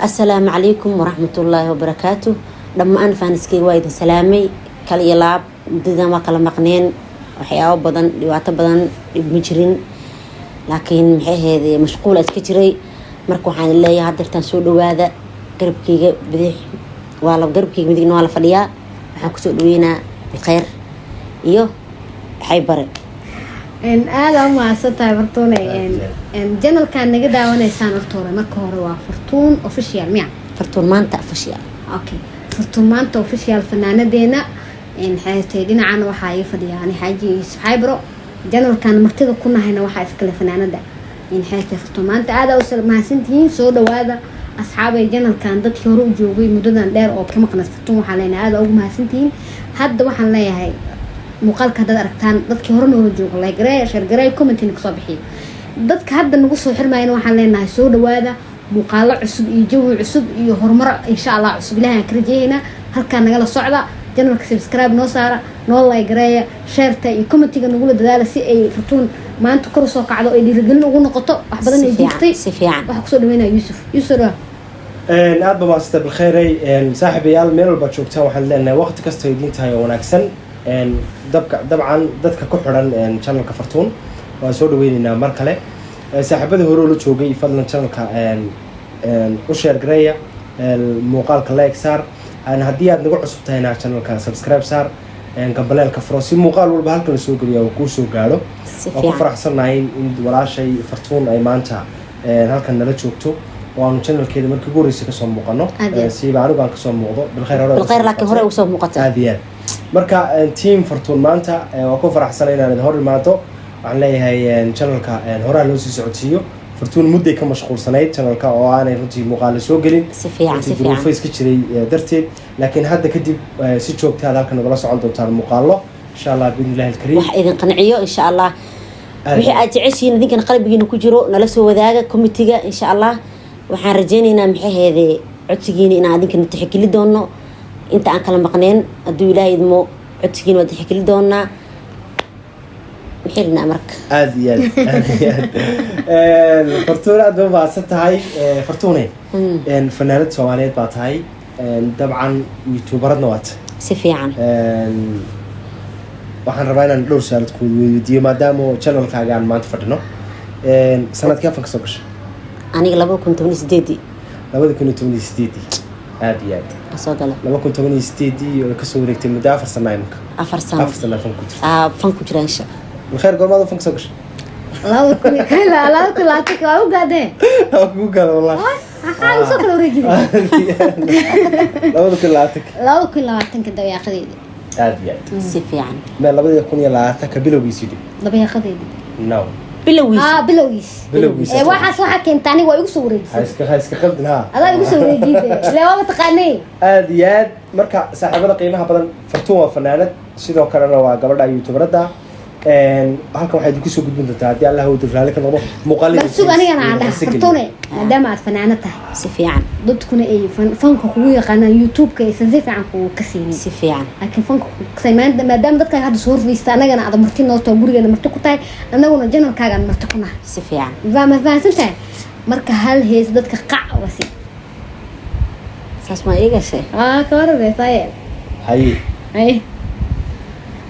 السلام عليكم ورحمة الله وبركاته. لما أنا فانسكي وايد سلامي كل يلعب ضد ما كلام مقنين وحياة بدن لوقت بدن مجرين لكن هذه مشغولة كتير مركو حان الله هذا تنسول وهذا قرب كي بديح ولا قرب كي بدينا ولا فليا حنكسو دوينا بخير إيوه حيبر إن أنا ما أستطيع فرتون إن جنرال كان نجدا وأنا إنسان أرتورة ما كهروا فرتون أوفيشيال ميا فرتون ما أنت أوفيشيال أوكي فرتون ما أنت أوفيشيال فنانة دينا إن حياتي عن وحاي فدي يعني حاجي سحابرو جنرال كان مرتبط كنا هنا وحاي في كل فنانة ده إن حياتي فرتون ما أنت هذا وصل مع سنتين صودا وهذا أصحابي جنرال كان ضد يروح جوبي مدة دير أو كم قناة فرتون وحالينا هذا أو مع سنتين حد وحنا لا هاي muuqaalka hadda aragtaan dadkii hore noo joogo like garay share garay comment in kusoo bixiyo dadka hadda nagu soo xirmayeen waxaan leenahay soo dhawaada muuqaalo cusub iyo jawi cusub iyo horumar insha Allah cusub ilaahay ka rajeeyna halka naga la socda channelka subscribe noo saara noo like garay share ta iyo commentiga nagu la dadaala si ay furtuun maanta kor soo kacdo ay dhiirigelin ugu noqoto wax badan ay jirtay si fiican waxa ku soo dhaweynaa Yusuf aad baa maasta bilkhayray saaxiibayaal meel walba joogtaan waxaan leenahay waqti kasta ay diin tahay oo wanaagsan dabcan dadka ku xiran channelka Fartuun waa soo dhaweynayna mar kale saaxiibada hore oo la joogay fadlan channelka u share gareeya muuqaalka like saar haddii aad nagu cusub tahayna channelka subscribe saar gambaleelka furo si muuqaal walba halkan soo geliyo oo ku soo gaaro oo ku faraxsanahay in walaashay Fartuun ay maanta halkan nala joogto وأنا channel كده مركي قوريسي كسر مقنع سيبا عنو كان كسر موضوع بالخير لكن هو وصل مقطع هذه مركا تيم فرتون مانتا وأكون فرح سنين نظهر المانتو عليه هاي channel كا هورا لوسي سعوديو فرتون مدة كم مشغول سنين channel كا وأنا رنتي مقالة سوقلين سفيان فيس كتير درتي لكن هذا كدي سيتشوك هذا كنا جلس عنده تار مقالة إن شاء الله بإذن الله الكريم إذا قنعيه إن شاء الله وحي أتعيشين ذيك نقلب يجينا كجرو نلسوا وذاك كوميتيجا إن شاء الله waxaan rajaynaynaa maxay heeday codsigiina in aan idinka tixgelin doono inta aan kala maqneen haduu ilaahay idmo codsigiina wada tixgelin doonaa xilna marka aad Fartuun aad baa baasan tahay Fartuune fanaanad Soomaaliyeed baa tahay dabcan youtuberadna waad si fiican waxaan rabaa inaan dhowr su'aal ku weydiiyo maadaama channelkaaga aan maanta fadhino sanadkii afan ka soo gashay أنا قلبه كنت من سديدي. كنت من سديدي. عادي. أصدق لا. كنت من سديدي وكسور ركتي مدافع سنة يمك. أفر سنة فنكوتر. فنكوتر إن شاء. بالخير قول ماذا فنك سوكش. لا كل عاتك أو قاعدين. أو قاعد والله. حالي سكر ورجلي. لا كل عاتك كده يا خديدي. عادي. سفيان. ما لا بدي يكون يلا عاتك بلو بيسيدي. لا بيا خديدي. نو. بلويس واحد كان تاني ويقصوري هايسك خلدنا هذا يقصوري جديد لا ما تقاني aad marka saaxiibada qiimaha badan Fartuun waa fanaanad sidoo kalena waa gabadha youtuberada halkan waxay idinku soo gudbin doontaa hadii Allah uu dirraale ka noqdo muuqaalada bas aniga aan dhahay Fartuun maadaama aad fanaanad tahay si fiican dadkuna ay fanka kugu yaqaanaan youtube-ka ay si fiican ku kasiin si fiican laakiin fanka saymaan maadaama dadka hadda soo horfaysta anagana aad marti noo too gurigeena marti ku tahay anaguna channelkaaga marti ku nahay si fiican ma fahansantahay marka hal hees dadka qac wasi saas ma iga shay ka warbeetay hay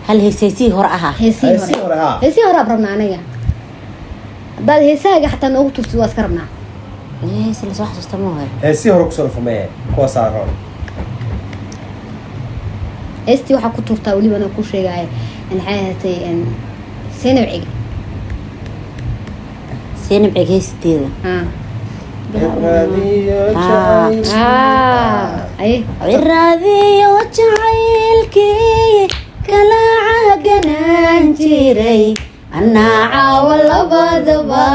هل هيسي هور أها هيسي هور أبرمنا أنا بعد هيساق حتى نقول ترتوا أذكرنا هيسي اللي صح تستمعوا هيسي هور كسر فمية كوسا رون هيسي وحق ترتوا ولي بنا كل شيء جاي إن حياتي إن سين بعيق هيستي أي الراضي وجعلكي كلا عقنا جيري أنا عاول بدبا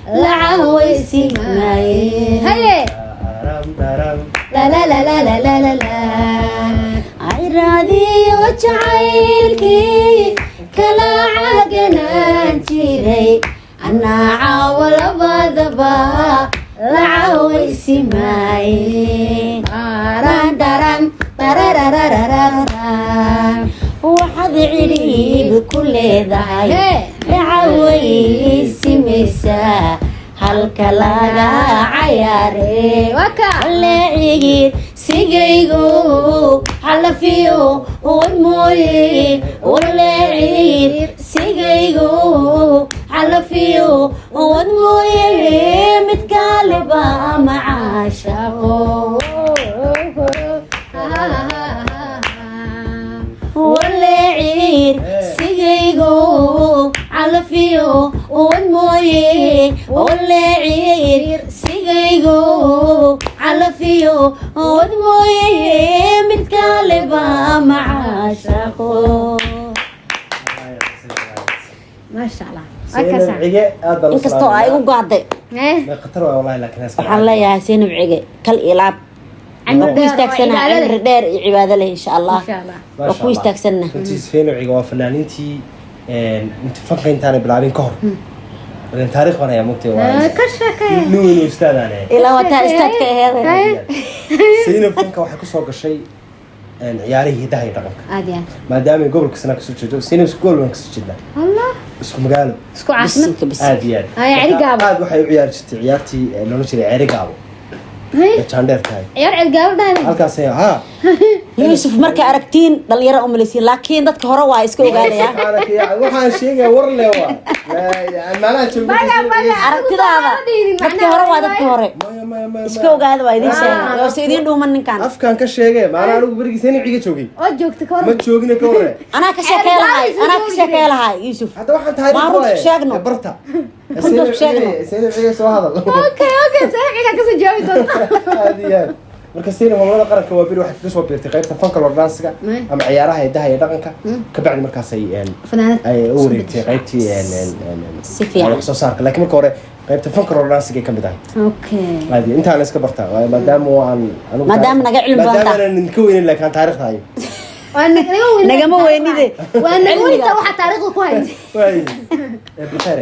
لعويسي ماي هاي لا لا لا لا لا لا لا لا عراضي وجعلكي كلا عقنا جيري أنا عاول بدبا لعويسي ماي داران وحد عريب كل ذاي لعويسي مسا halka laga cayaare waka leecigir sigaygo xalafiyo wad mooye leecigir sigaygo xalafiyo wad mooye mid kale ba macaashaqo leecigir sigaygo xalafiyo wad mooye leecigir sigaygo xalafiyo wad mooye mid kale ba macaashaqo maasha allah Zainab Cige aad baan inkastoo ay u go'day ma khatar waa wallahi laakiin waxaan leeyahay Zainab Cige kal ilaab ku istaagsanaa cimri dheer iyo cibaado leh insha Allah waa ku istaagsanaa Zainab Cige waa fanaaniintii inta fanka intaan bilaabin ka hor taariikh baan ayaa mugtay waa ka shaqeey nuuno istaadane ilaa wata istaadka aheed Zainab fanka waxay ku soo gashay ciyaarihii hidaha iyo dhaqanka aadiyaan maadaama gobolka sana ka soo jeedo Zainab gobolka ka soo jeeda Allah isku magaalo isku caasna aad iyo ay Cerigaabo aad waxay u ciyaari jirtay ciyaartii loo jiray Cerigaabo jandheer tahay ciyaar Cerigaabo dhahay halkaas ha Yusuf marka aragtiin dhalinyaro u malaysiin laakiin dadka hore waa iska ogaanaya waxaan sheegay war leewa maana joogay aragtidaada dadka hore waa dadka hore iska ogaada waa idin sheegay oo si idin dhuuman ninkan afkaan ka sheegay maana anigu barigiis inay ciga joogay oo joogta ka hor ma joogina ka hore anaa ka sheekay lahay Yusuf hadda waxaan taariikh barta Zainab Cige soo hadal okay Zainab Cige ka soo joogi doonta aadiyan marka Zainab hawlada qaranka waa biri waxay ka soo biirtay qaybta fanka loo dhaansiga ama ciyaaraha hidaha iyo dhaqanka ka bacdi markaas ay u wareegtay qaybtii si fiican wax soo saarka laakiin marka hore qaybta fanka loo dhaansiga ka mid ah okay aadiyan inta aan iska bartaa maadaama naga cilmi badan maadaama ka weynin laakiin taariikhda hayo nagama weynide waa nagoynta waxa taariikhda ku hayay way bilkhayr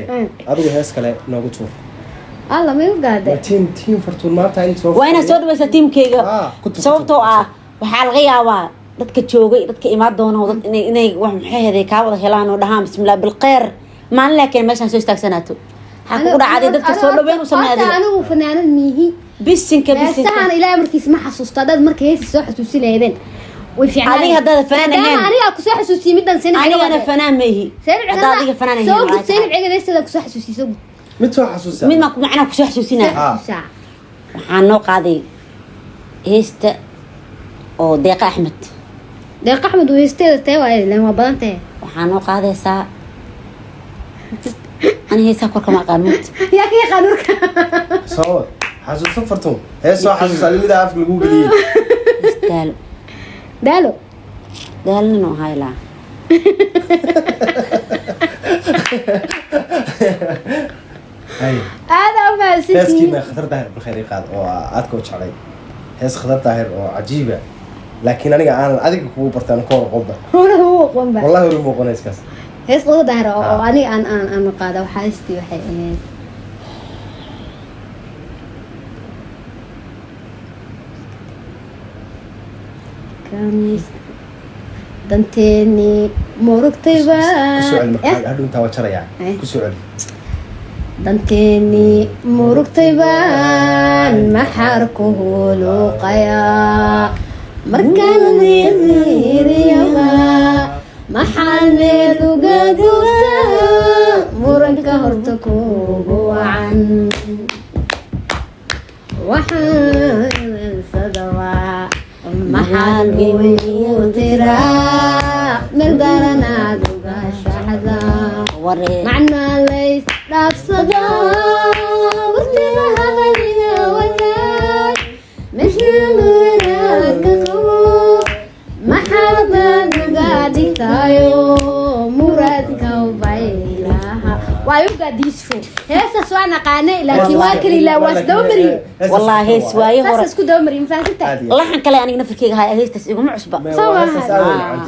adigu hees kale noogu tuur alla ma ugaade team Fortune maanta in soo waa inaan soo dhaweysa teamkayga sababtoo ah waxaa laga yaabaa dadka joogay dadka imaan doona dad inay wax maxay heday ka wada helaan oo dhahaan bismillah bil khayr maan laakiin meeshan soo istaagsanaato waxa ku dhacday dadka soo dhaweyn u sameeyay anigu fanaanad mihi bisinka sahan ilaa markiis ma xasuusta dad markay hees soo xasuusinayeen way fiicnaa adiga hadda fanaan ahayn aniga ku soo xasuusiyay midan Zainab Cige aniga fanaan meehi hadda adiga fanaan ahayn soo gud Zainab Cige sida ku soo xasuusiyay mid soo xasuusa mid ma ku macna ku soo xasuusinaa waxaan noo qaaday heesta oo Deeqa Axmed heesteeda tay waa ilaa ma badan tahay waxaan noo qaadaysaa ani heesa korka ma qaanut yaa ka qaanurka soo xasuusa Fortune hees soo xasuusa limida af lagu galiyay daalo no hayla هذا ما سيتي هسكي ما خطر داهر بالخير قاد او ادكو جعلي هس خطر داهر او عجيبه لكن انا اديك كو برتان كو قبا هو قنبا والله هو مو قنيس كاس هس خطر داهر او انا قاده وحاستي waxay كان دنتيني مورقتي با كسوعل هادو انت وجريا كسوعل دنتيني مورقتي بان محاركه لوقيا مركان ديريما محل لوغادوتا مورنكا هرتكو وعن وحن صدوا محل ويوترا ملدارنا دوغا شحذا معنا ليس نفسدا وستنا هذا ولا مشنا كقو محل دوغا ديكايو مرادك وبايلها ويبقى ديسفو هسه سوانا قاني لكن واكل لا واسدومري والله هيس واي هور اسكو دومري مفاتنتا لحن كلا اني نفكيga hay heestas iguma cusba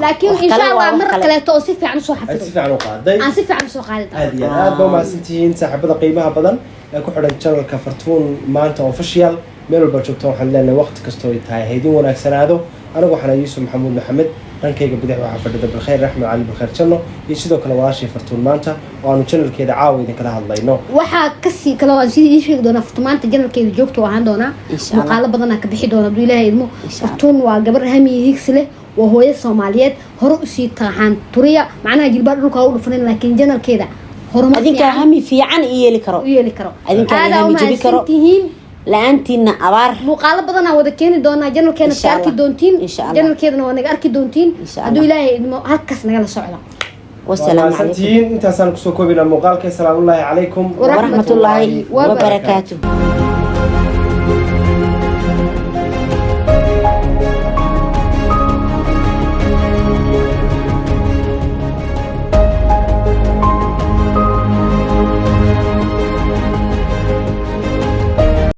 laakiin insha Allah mar kale to si fiican soo xafido si fiican u qaaday aan si fiican soo qaaday aad aad baa maasantiin saaxiibada qiimaha badan ee ku xidhan channelka Fortune maanta official meel walba joogto waxaan leenahay waqti kasto ay tahay haydin wanaagsanaado anigu waxaan yuusuf maxamuud maxamed dhankayga bidix waxaa fadhida bilkhayr raxmed cali bilkhayr janno iyo sidoo kale walaashii fartuun maanta oo aanu channelkeeda caawa idinkala hadlayno waxaa kasii kale aan sidii ii sheegi doonaa fartuun maanta channelkeeda joogto ahaan doonaa muuqaalo badanaa ka bixi doona hadduu ilaahay idmo fartuun waa gabar hami higsi leh waa hooyo Soomaaliyeed hore u sii taaxaan turiya macnaha jilbaad dhulka u dhufanin laakiin channelkeeda horumar adinka hami fiican yeeli karo adinka hami jibi karo laantiina abaar muuqaalo badan aan wada keeni doonaa channelkeena ka arki doontiin channelkeedana waa naga arki doontiin hadduu ilaahay idmo halkaas nagala socda والسلام عليكم انت سان كسو كوبينا مقالك السلام الله عليكم ورحمة الله وبركاته